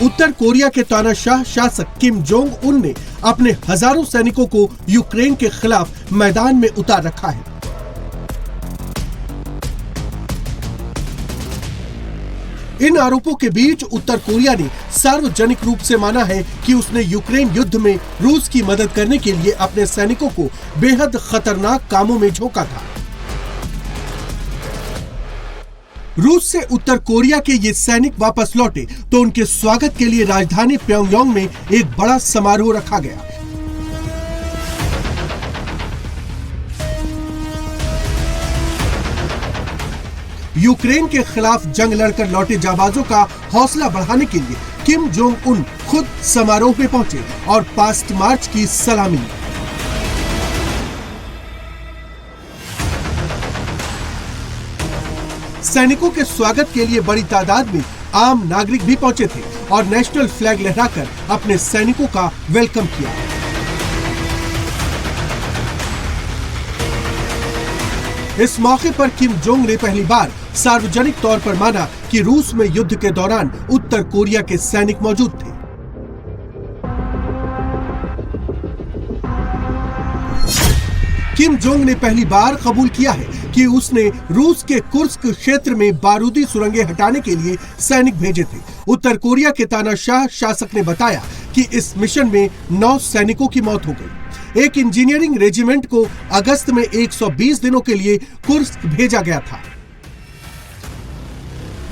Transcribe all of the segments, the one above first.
उत्तर Korea के तानाशाह शासक किम जोंग उन ने अपने हजारों सैनिकों को यूक्रेन के खिलाफ मैदान में उतार रखा है। इन आरोपों के बीच उत्तर कोरिया ने सार्वजनिक रूप से माना है कि उसने यूक्रेन युद्ध में रूस की मदद करने के लिए अपने सैनिकों को बेहद खतरनाक कामों में झोंका था। रूस से उत्तर कोरिया के ये सैनिक वापस लौटे तो उनके स्वागत के लिए राजधानी प्योंगयांग में एक बड़ा समारोह रखा गया। यूक्रेन के खिलाफ जंग लड़कर लौटे जाबाजों का हौसला बढ़ाने के लिए किम जोंग उन खुद समारोह में पहुंचे और पास्ट मार्च की सलामी ली। सैनिकों के स्वागत के लिए बड़ी तादाद में आम नागरिक भी पहुंचे थे और नेशनल फ्लैग लहराकर अपने सैनिकों का वेलकम किया। इस मौके पर किम जोंग ने पहली बार सार्वजनिक तौर पर माना कि रूस में युद्ध के दौरान उत्तर कोरिया के सैनिक मौजूद थे। किम जोंग ने पहली बार कबूल किया है कि उसने रूस के कुर्स्क क्षेत्र में बारूदी सुरंगें हटाने के लिए सैनिक भेजे थे। उत्तर कोरिया के तानाशाह शासक ने बताया कि इस मिशन में 9 सैनिकों की मौत हो गई। एक इंजीनियरिंग रेजिमेंट को अगस्त में 120 दिनों के लिए कुर्स्क भेजा गया था।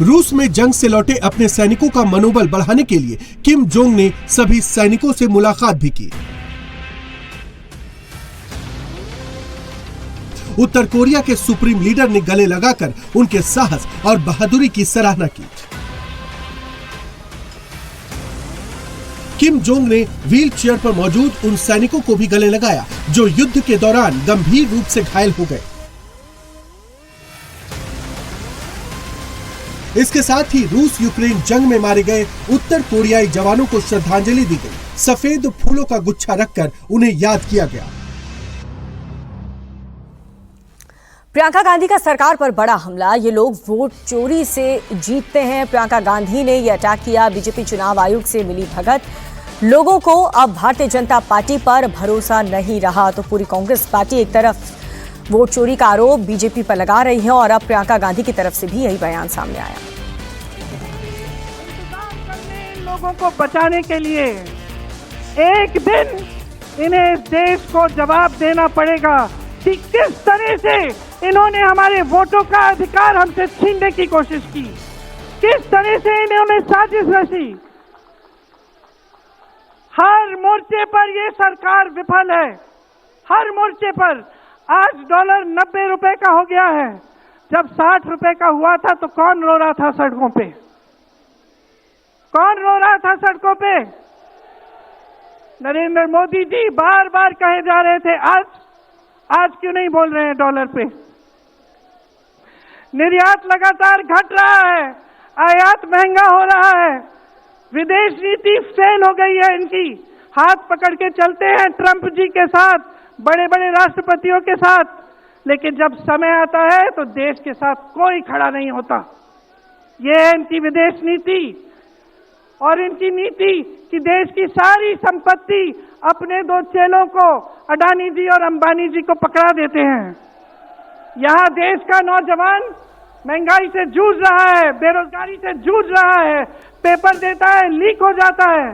रूस में जंग से लौटे अपने सैनिकों का मनोबल बढ़ाने के लिए किम जोंग ने सभी सैनिकों से मुलाकात भी की। उत्तर कोरिया के सुप्रीम लीडर ने गले लगाकर उनके साहस और बहादुरी की सराहना की। किम जोंग ने व्हील चेयर पर मौजूद उन सैनिकों को भी गले लगाया जो युद्ध के दौरान गंभीर रूप से घायल हो गए। इसके साथ ही रूस यूक्रेन जंग में मारे गए उत्तर कोरियाई जवानों को श्रद्धांजलि दी गई। सफेद फूलों का गुच्छा रखकर उन्हें याद किया गया। प्रियंका गांधी का सरकार पर बड़ा हमला। ये लोग वोट चोरी से जीतते हैं। प्रियंका गांधी ने यह अटैक किया। बीजेपी चुनाव आयोग से मिली भगत। लोगों को अब भारतीय जनता पार्टी पर भरोसा नहीं रहा तो पूरी कांग्रेस पार्टी एक तरफ वोट चोरी का आरोप बीजेपी पर लगा रही है और अब प्रियंका गांधी की तरफ से भी यही बयान सामने आया। लोगों को बचाने के लिए एक दिन इन्हें देश को जवाब देना पड़ेगा कि किस तरह से इन्होंने हमारे वोटों का अधिकार हमसे छीनने की कोशिश की, किस तरह से इन्होंने साजिश रची। हर मोर्चे पर ये सरकार विफल है, हर मोर्चे पर। आज डॉलर 90 रुपए का हो गया है। जब 60 रुपए का हुआ था तो कौन रो रहा था सड़कों पे? कौन रो रहा था सड़कों पे? नरेंद्र मोदी जी बार बार कहे जा रहे थे आज क्यों नहीं बोल रहे हैं डॉलर पे? निर्यात लगातार घट रहा है, आयात महंगा हो रहा है, विदेश नीति फेल हो गई है इनकी। हाथ पकड़ के चलते हैं ट्रंप जी के साथ, बड़े बड़े राष्ट्रपतियों के साथ, लेकिन जब समय आता है तो देश के साथ कोई खड़ा नहीं होता। ये है इनकी विदेश नीति और इनकी नीति कि देश की सारी संपत्ति अपने 2 चेलों को, अडानी जी और अंबानी जी को पकड़ा देते हैं। यहाँ देश का नौजवान महंगाई से जूझ रहा है, बेरोजगारी से जूझ रहा है, पेपर देता है लीक हो जाता है।